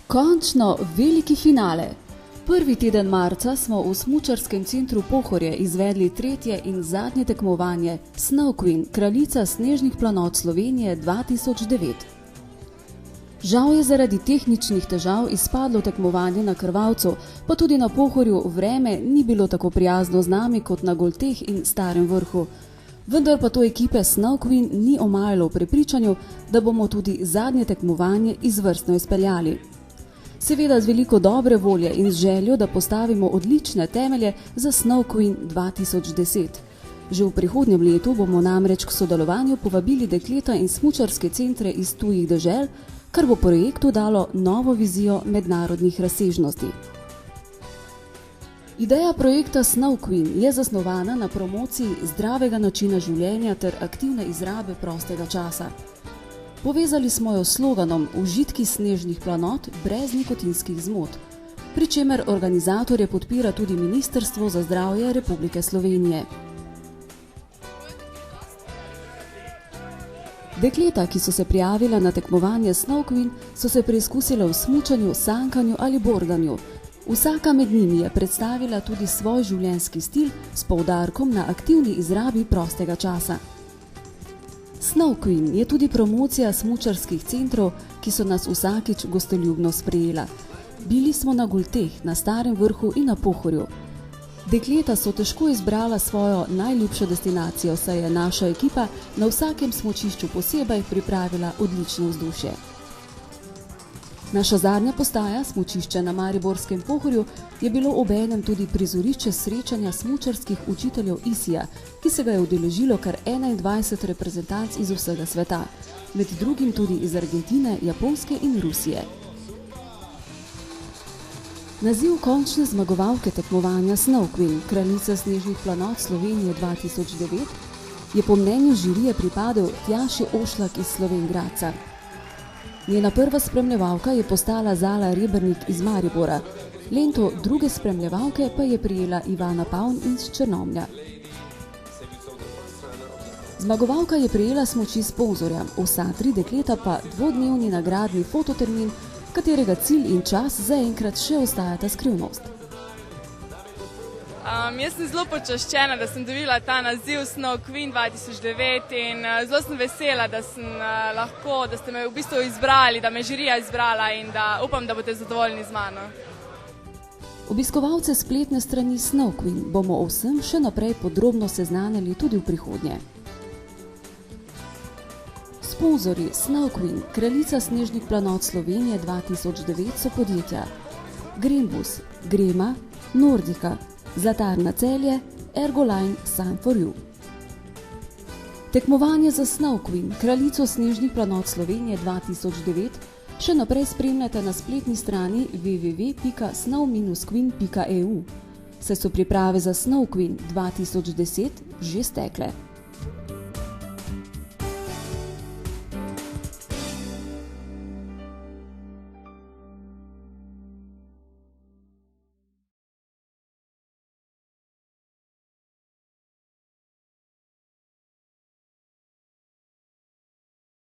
Končno veliki finale! Prvi teden marca smo v smučarskem centru Pohorje izvedli tretje in zadnje tekmovanje Snow Queen, kraljica snežnih planot Slovenije 2009. Žal je zaradi tehničnih težav izpadlo tekmovanje na Krvavcu, pa tudi na Pohorju vreme ni bilo tako prijazno z nami kot na Golteh in Starem vrhu. Vendar pa to ekipe Snow Queen ni omajalo v prepričanju, da bomo tudi zadnje tekmovanje izvrstno izpeljali. Seveda z veliko dobre volje in z željo, da postavimo odlične temelje za Snow Queen 2010. Že v prihodnjem letu bomo namreč k sodelovanju povabili dekleta in smučarske centre iz tujih dežel, kar bo projektu dalo novo vizijo mednarodnih razsežnosti. Ideja projekta Snow Queen je zasnovana na promociji zdravega načina življenja ter aktivne izrabe prostega časa. Povezali smo jo s sloganom Užitki snežnih planot brez nikotinskih zmot, pri čemer organizatorje podpira tudi Ministrstvo za zdravje Republike Slovenije. Dekleta, ki so se prijavila na tekmovanje Snow Queen, so se preizkusile v smučanju, sankanju ali bordanju. Vsaka med njimi je predstavila tudi svoj življenjski stil s poudarkom na aktivni izrabi prostega časa. Snow Queen je tudi promocija smučarskih centrov, ki so nas vsakič gostoljubno sprejela. Bili smo na Golteh, na Starem vrhu in na Pohorju. Dekleta so težko izbrala svojo najljubšo destinacijo, saj je naša ekipa na vsakem smučišču posebej pripravila odlično vzdušje. Naša zadnja postaja, smučišče na Mariborskem Pohorju, je bilo obenem tudi prizorišče srečanja smučarskih učiteljev ISIA, ki se ga je udeležilo kar 21 reprezentanc iz vsega sveta, med drugim tudi iz Argentine, Japonske in Rusije. Naziv končne zmagovalke tekmovanja Snow Queen, kraljica snežnih planot Slovenije 2009, je po mnenju žirije pripadel Tjaši Ošlak iz Slovenj Gradca. Njena prva spremljevalka je postala Zala Rebernik iz Maribora, lento druge spremljevalke pa je prijela Ivana Pavn iz Črnomlja. Zmagovalka je prijela smuči sponzorja, vsa 3 dekleta pa dvodnevni nagradni fototermin, katerega cilj in čas zaenkrat še ostajata skrivnost. Jaz sem zelo počaščena, da sem dobila ta naziv Snow Queen 2009 in zelo sem vesela, da ste me v bistvu izbrali, da me žirija izbrala in da upam, da boste zadovoljni z mano. Obiskovalce spletne strani Snow Queen bomo o vsem še naprej podrobno seznanili tudi v prihodnje. Sponzorji Snow Queen, kraljica snežnih planot Slovenije 2009 so podjetja Greenbus, Grema, Nordika, Zlatarna Celje, Ergoline, Sun4U. Tekmovanje za Snow Queen, kraljico snežnih planot Slovenije 2009, še naprej spremljate na spletni strani www.snow-queen.eu, saj so priprave za Snow Queen 2010 že stekle.